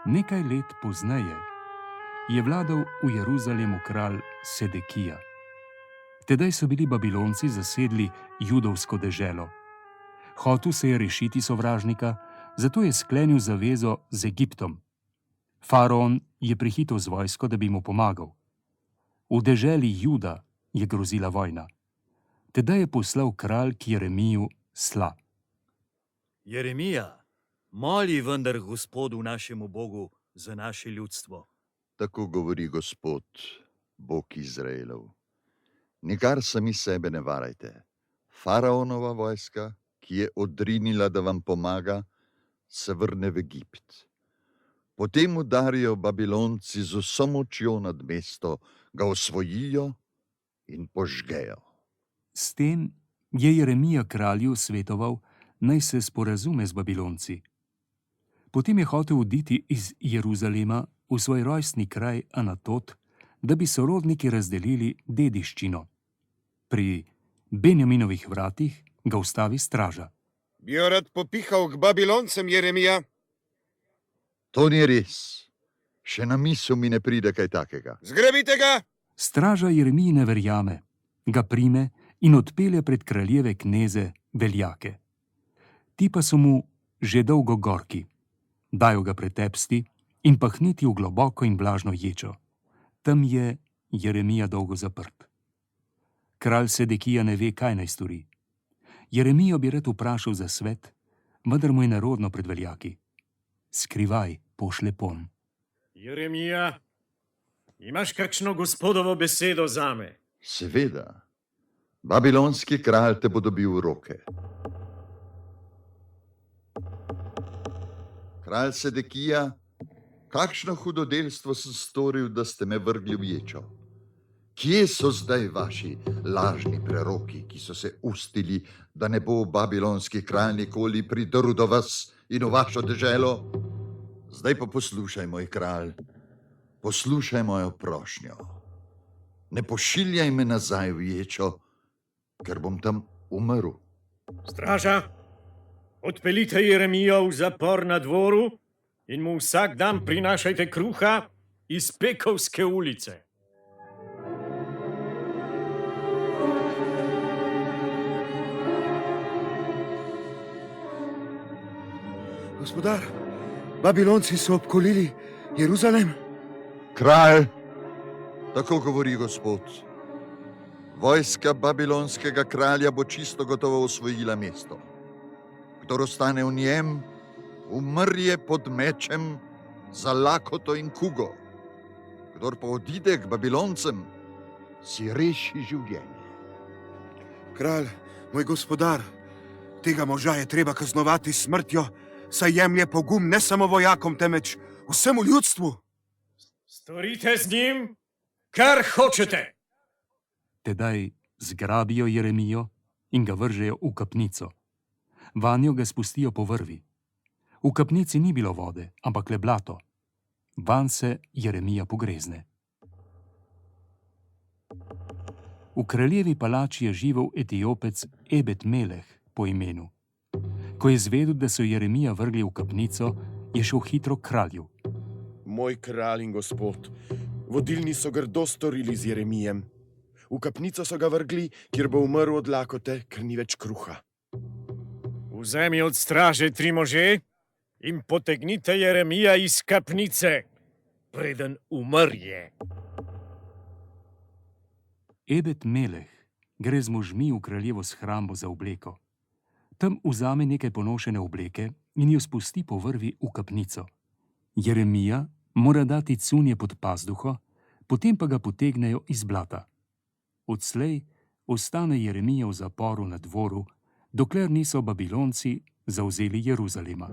Nekaj let pozneje je vladal v Jeruzalemu kralj Sedekija. Tedaj so bili Babilonci zasedli judovsko deželo. Hotel se je rešiti sovražnika, zato je sklenil zavezo z Egiptom. Faraon je prihitel z vojsko, da bi mu pomagal. V deželi Juda je grozila vojna. Tedaj je poslal kralj k Jeremiju sla. Jeremija, moli vendar Gospodu našemu Bogu za naše ljudstvo. Tako govori Gospod, Bog Izraelov. Nikar sami sebe ne varajte. Faraonova vojska, ki je odrinila, da vam pomaga, se vrne v Egipt. Potem udarijo Babilonci z vso močjo nad mesto, ga osvojijo in požgejo. S tem je Jeremija kralju svetoval, naj se sporazume z Babilonci. Potem je hotel oditi iz Jeruzalema v svoj rojstni kraj Anatot, da bi sorodniki razdelili dediščino. Pri Benjaminovih vratih ga ustavi straža. Bi jo rad popihal k Babiloncem, Jeremija? To ni res. Še na misel mi ne pride kaj takega. Zgrabite ga! Straža Jeremiji ne verjame, ga prime in odpelje pred kraljeve kneze veljake. Ti pa so mu že dolgo gorki. Dajo ga pretepsti in pahniti v globoko in vlažno ječo. Tam je Jeremija dolgo zaprt. Kralj Sedekija ne ve, kaj naj stori. Jeremijo bi rad vprašal za svet, vendar mu je nerodno pred veljaki. Skrivaj pošlje pon. Jeremija, imaš kakšno Gospodovo besedo zame? Seveda. Babilonski kralj te bo dobil v roke. Kralj Sedekija, kakšno hudodelstvo sem storil, da ste me vrgli v ječo? Kje so zdaj vaši lažni preroki, ki so se ustili, da ne bo babilonski kralj nikoli pridrl do vas in v vašo deželo? Zdaj pa poslušaj, moj kralj, poslušaj mojo prošnjo. Ne pošiljaj me nazaj v ječo, ker bom tam umrl. Straža, odpeljite Jeremijo v zapor na dvoru in mu vsak dan prinašajte kruha iz Pekovske ulice. Gospodar, Babilonci so obkolili Jeruzalem. Kralj, tako govori Gospod, vojska babilonskega kralja bo čisto gotovo osvojila mesto. Kdor ostane v njem, umrje pod mečem za lakoto in kugo. Kdor pa odide k Babiloncem, si reši življenje. Kralj, moj gospodar, tega moža je treba kaznovati s smrtjo, saj jemlje pogum ne samo vojakom, temveč vsemu ljudstvu. Storite z njim, kar hočete. Tedaj zgrabijo Jeremijo in ga vržejo v kapnico. Vanjo ga spustijo po vrvi. V kapnici ni bilo vode, ampak le blato. Vanj se Jeremija pogrezne. V kraljevi palači je živel Etiopec Ebed Meleh po imenu. Ko je zvedel, da so Jeremija vrgli v kapnico, je šel hitro k kralju. Moj kralj in gospod, vodilni so grdo storili z Jeremijem. V kapnico so ga vrgli, kjer bo umrl od lakote, ker ni več kruha. Vzemi od straže 3 može in potegnite Jeremija iz kapnice, preden umrje. Ebed Meleh gre z možmi v kraljevo shrambo za obleko. Tam vzame nekaj ponošene obleke in jo spusti po vrvi v kapnico. Jeremija mora dati cunje pod pazduho, potem pa ga potegnejo iz blata. Odslej ostane Jeremija v zaporu na dvoru, dokler niso Babilonci zavzeli Jeruzalema.